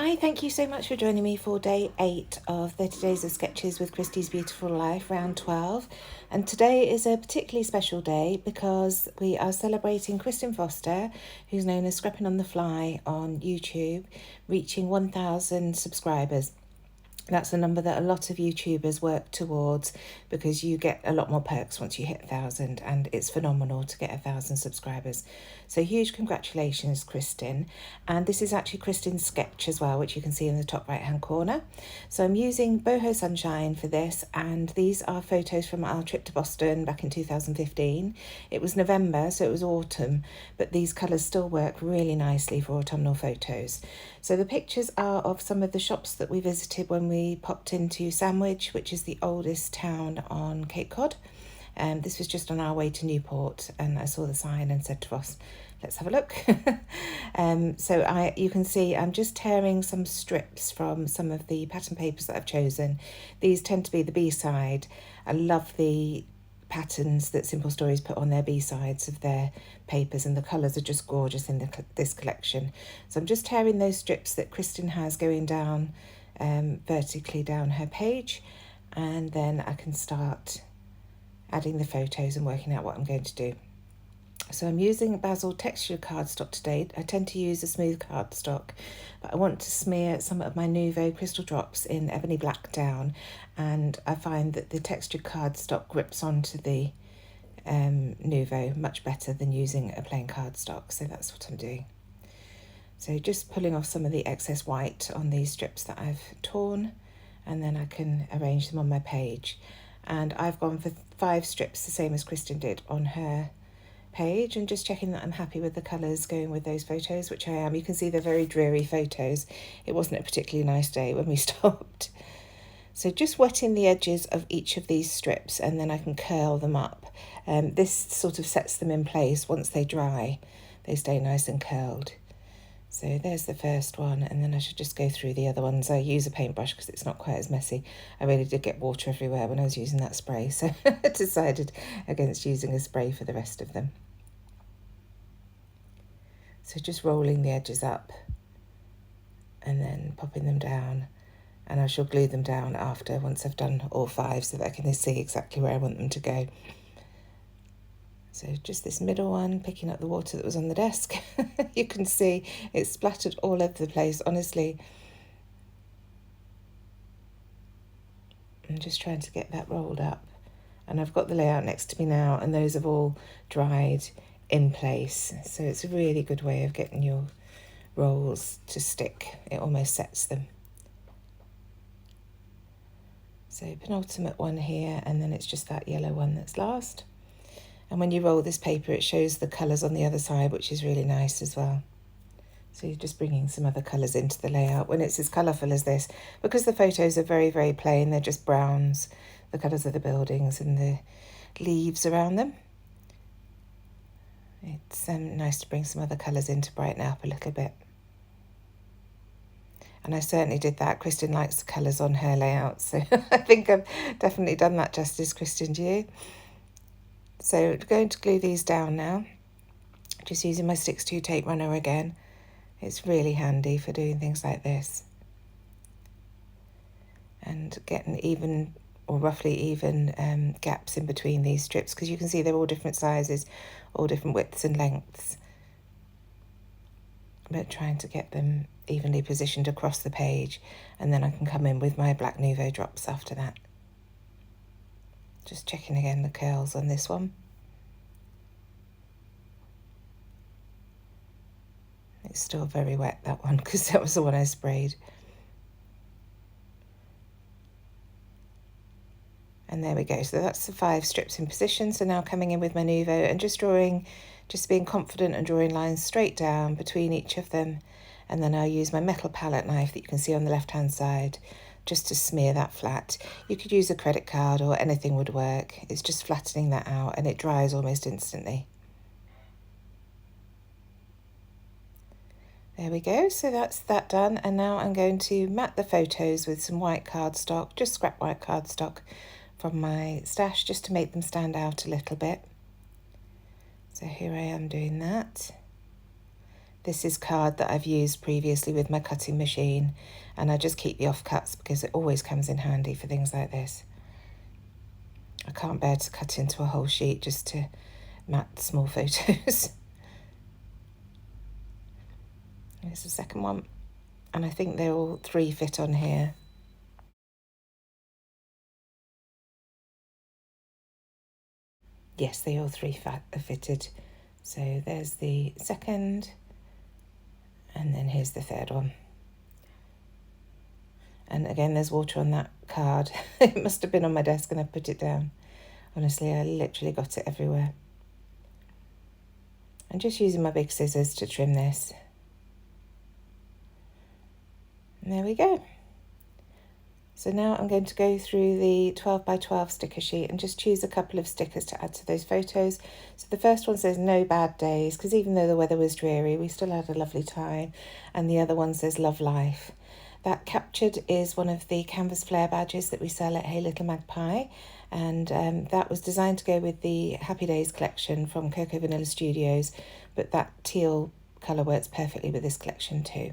Hi, thank you so much for joining me for day 8 of 30 Days of Sketches with Christie's Beautiful Life, round 12. And today is a particularly special day because we are celebrating Kristen Foster, who's known as Scrapping on the Fly on YouTube, reaching 1,000 subscribers. That's a number that a lot of YouTubers work towards because you get a lot more perks once you hit 1,000, and it's phenomenal to get 1,000 subscribers. So huge congratulations, Kristen. And this is actually Kristen's sketch as well, which you can see in the top right hand corner. So I'm using Boho Sunshine for this, and these are photos from our trip to Boston back in 2015. It was November, so it was autumn, but these colours still work really nicely for autumnal photos. So the pictures are of some of the shops that we visited when we popped into Sandwich, which is the oldest town on Cape Cod. This was just on our way to Newport, and I saw the sign and said to Ross, let's have a look. You can see I'm just tearing some strips from some of the pattern papers that I've chosen. These tend to be the B-side. I love the patterns that Simple Stories put on their B-sides of their papers, and the colours are just gorgeous in this collection. So I'm just tearing those strips that Kristen has going down vertically down her page, and then I can start adding the photos and working out what I'm going to do. So I'm using Basil textured cardstock today. I tend to use a smooth cardstock, but I want to smear some of my Nouveau crystal drops in ebony black down, and I find that the textured cardstock grips onto the Nouveau much better than using a plain cardstock, so that's what I'm doing. So just pulling off some of the excess white on these strips that I've torn, and then I can arrange them on my page. And I've gone for 5 strips, the same as Kristen did on her page, and just checking that I'm happy with the colours going with those photos, which I am. You can see they're very dreary photos. It wasn't a particularly nice day when we stopped. So just wetting the edges of each of these strips, and then I can curl them up. This sort of sets them in place. Once they dry, they stay nice and curled. So there's the first one, and then I should just go through the other ones. I use a paintbrush because it's not quite as messy. I really did get water everywhere when I was using that spray, so I decided against using a spray for the rest of them. So just rolling the edges up and then popping them down, and I shall glue them down after, once I've done all 5, so that I can see exactly where I want them to go. So just this middle one, picking up the water that was on the desk. You can see it's splattered all over the place, honestly. I'm just trying to get that rolled up. And I've got the layout next to me now, and those have all dried in place. So it's a really good way of getting your rolls to stick. It almost sets them. So penultimate one here, and then it's just that yellow one that's last. And when you roll this paper, it shows the colours on the other side, which is really nice as well. So you're just bringing some other colours into the layout when it's as colourful as this. Because the photos are very, very plain, they're just browns, the colours of the buildings and the leaves around them. It's nice to bring some other colours in to brighten it up a little bit. And I certainly did that. Kristen likes the colours on her layout, so I think I've definitely done that justice, Kristen, do you? So I'm going to glue these down now, just using my 6-2 tape runner again. It's really handy for doing things like this. And getting even, or roughly even, gaps in between these strips, because you can see they're all different sizes, all different widths and lengths. But trying to get them evenly positioned across the page, and then I can come in with my black Nouveau drops after that. Just checking again the curls on this one. It's still very wet, that one, because that was the one I sprayed. And there we go. So that's the 5 strips in position. So now coming in with my Nouveau and just being confident and drawing lines straight down between each of them. And then I'll use my metal palette knife that you can see on the left-hand side just to smear that flat. You could use a credit card or anything would work. It's just flattening that out, and it dries almost instantly. There we go, so that's that done, and now I'm going to mat the photos with some white cardstock, just scrap white cardstock from my stash, just to make them stand out a little bit. So here I am doing that. This is card that I've used previously with my cutting machine, and I just keep the offcuts because it always comes in handy for things like this. I can't bear to cut into a whole sheet just to mat small photos. Here's the second one, and I think they're all 3 fit on here. Yes, they all 3 are fitted. So there's the second, and then here's the third one. And again, there's water on that card. It must have been on my desk and I put it down. Honestly, I literally got it everywhere. I'm just using my big scissors to trim this. And there we go. So now I'm going to go through the 12 by 12 sticker sheet and just choose a couple of stickers to add to those photos. So the first one says no bad days, because even though the weather was dreary, we still had a lovely time. And the other one says love life. That captured is one of the canvas Flair badges that we sell at Hey Little Magpie. And that was designed to go with the Happy Days collection from Cocoa Vanilla Studios. But that teal colour works perfectly with this collection too.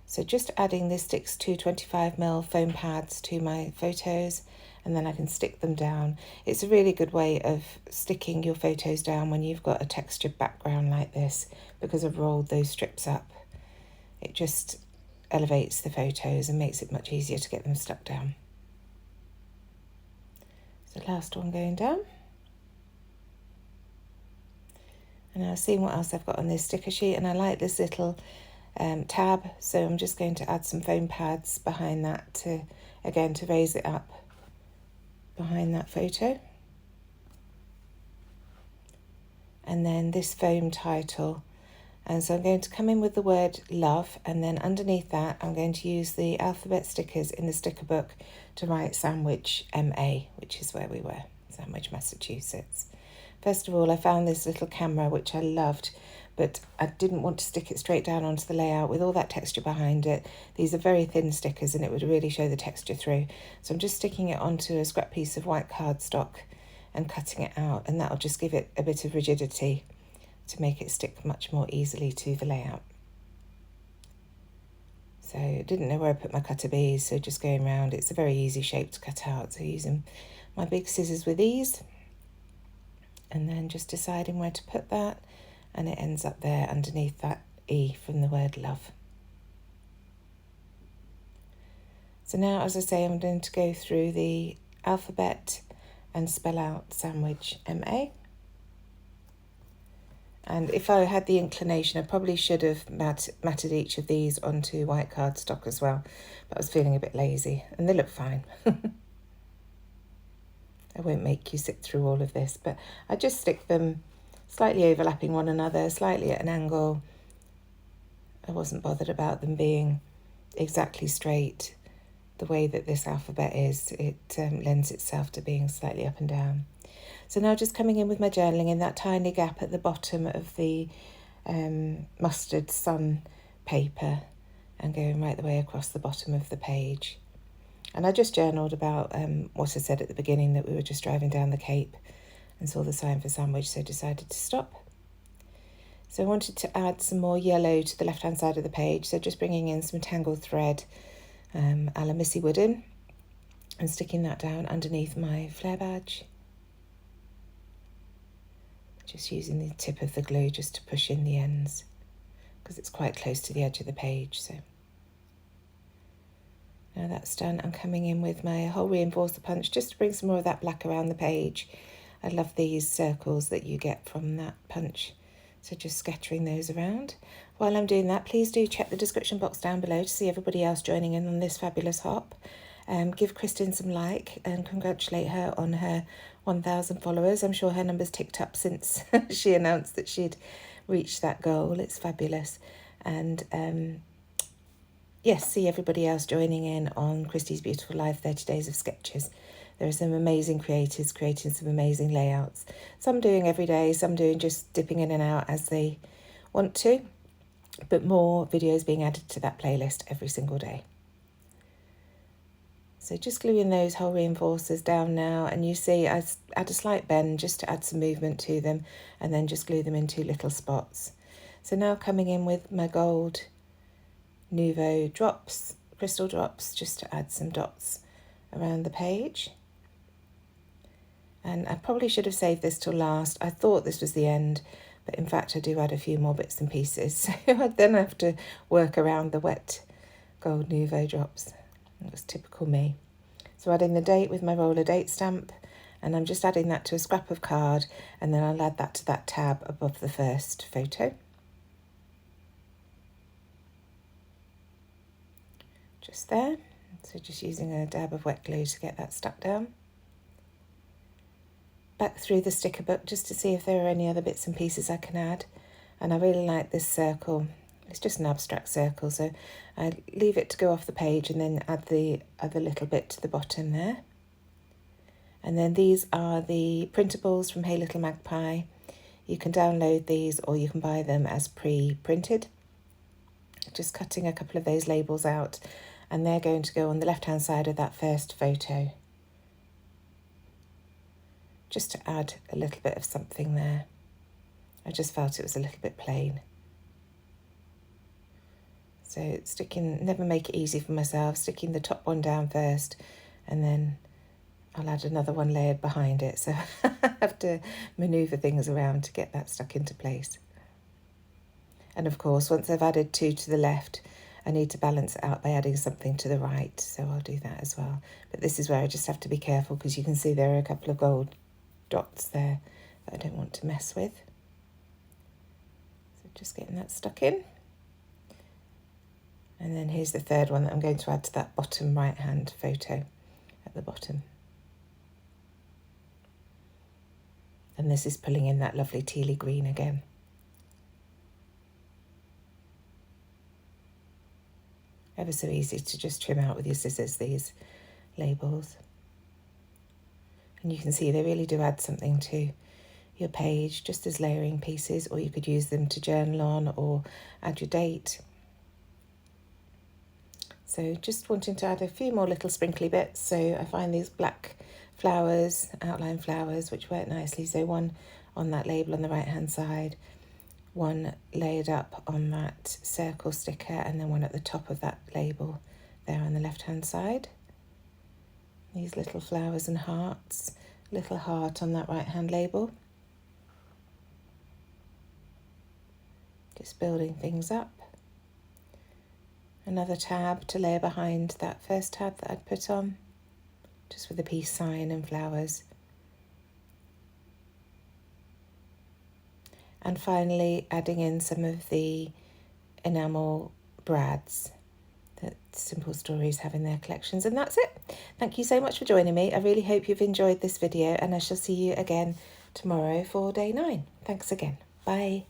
So just adding this sticks to 25mm foam pads to my photos, and then I can stick them down. It's a really good way of sticking your photos down when you've got a textured background like this, because I've rolled those strips up. It just elevates the photos and makes it much easier to get them stuck down. So last one going down. And now seeing what else I've got on this sticker sheet, and I like this little tab, so I'm just going to add some foam pads behind that to raise it up behind that photo. And then this foam title, and so I'm going to come in with the word love, and then underneath that I'm going to use the alphabet stickers in the sticker book to write Sandwich MA, which is where we were, Sandwich, Massachusetts. First of all, I found this little camera which I loved, but I didn't want to stick it straight down onto the layout with all that texture behind it. These are very thin stickers and it would really show the texture through. So I'm just sticking it onto a scrap piece of white cardstock and cutting it out, and that'll just give it a bit of rigidity to make it stick much more easily to the layout. So I didn't know where I put my cutter bees, so just going around, it's a very easy shape to cut out. So using my big scissors with ease, and then just deciding where to put that. And it ends up there underneath that E from the word love. So now, as I say, I'm going to go through the alphabet and spell out Sandwich MA. And if I had the inclination, I probably should have matted each of these onto white cardstock as well, but I was feeling a bit lazy, and they look fine. I won't make you sit through all of this, but I just stick them slightly overlapping one another, slightly at an angle. I wasn't bothered about them being exactly straight. The way that this alphabet is, it lends itself to being slightly up and down. So now just coming in with my journaling in that tiny gap at the bottom of the mustard sun paper and going right the way across the bottom of the page. And I just journaled about what I said at the beginning, that we were just driving down the Cape and saw the sign for sandwich, so decided to stop. So I wanted to add some more yellow to the left-hand side of the page, so just bringing in some tangled thread a la Missy Wooden and sticking that down underneath my Flair badge. Just using the tip of the glue just to push in the ends, because it's quite close to the edge of the page. So now that's done, I'm coming in with my whole reinforcer punch just to bring some more of that black around the page. I love these circles that you get from that punch, so just scattering those around. While I'm doing that, please do check the description box down below to see everybody else joining in on this fabulous hop. Give Kristen some like and congratulate her on her 1,000 followers. I'm sure her number's ticked up since she announced that she'd reached that goal. It's fabulous. And yes, see everybody else joining in on Christie's Beautiful Life 30 Days of Sketches. There are some amazing creators creating some amazing layouts. Some doing every day, some doing just dipping in and out as they want to, but more videos being added to that playlist every single day. So just gluing those whole reinforcers down now, and you see I add a slight bend just to add some movement to them, and then just glue them in 2 little spots. So now coming in with my gold Nouveau drops, crystal drops, just to add some dots around the page. And I probably should have saved this till last. I thought this was the end, but in fact I do add a few more bits and pieces. So I then have to work around the wet gold Nouveau drops. That's typical me. So adding the date with my roller date stamp, and I'm just adding that to a scrap of card, and then I'll add that to that tab above the first photo. Just there. So just using a dab of wet glue to get that stuck down. Back through the sticker book just to see if there are any other bits and pieces I can add. And I really like this circle. It's just an abstract circle, so I leave it to go off the page and then add the other little bit to the bottom there. And then these are the printables from Hey Little Magpie. You can download these or you can buy them as pre-printed. Just cutting a couple of those labels out, and they're going to go on the left-hand side of that first photo. Just to add a little bit of something there. I just felt it was a little bit plain. So never make it easy for myself, sticking the top one down first, and then I'll add another one layered behind it. So I have to manoeuvre things around to get that stuck into place. And of course, once I've added two to the left, I need to balance it out by adding something to the right. So I'll do that as well. But this is where I just have to be careful, because you can see there are a couple of gold dots there that I don't want to mess with. So just getting that stuck in. And then here's the third one that I'm going to add to that bottom right hand photo at the bottom. And this is pulling in that lovely tealy green again. Ever so easy to just trim out with your scissors these labels. And you can see they really do add something to your page, just as layering pieces, or you could use them to journal on or add your date. So just wanting to add a few more little sprinkly bits. So I find these black flowers, outline flowers, which work nicely. So one on that label on the right hand side, one layered up on that circle sticker, and then one at the top of that label there on the left hand side. These little flowers and hearts, little heart on that right hand label. Just building things up. Another tab to layer behind that first tab that I'd put on, just with a peace sign and flowers. And finally adding in some of the enamel brads that Simple Stories have in their collections. And that's it. Thank you so much for joining me. I really hope you've enjoyed this video, and I shall see you again tomorrow for day 9. Thanks again. Bye.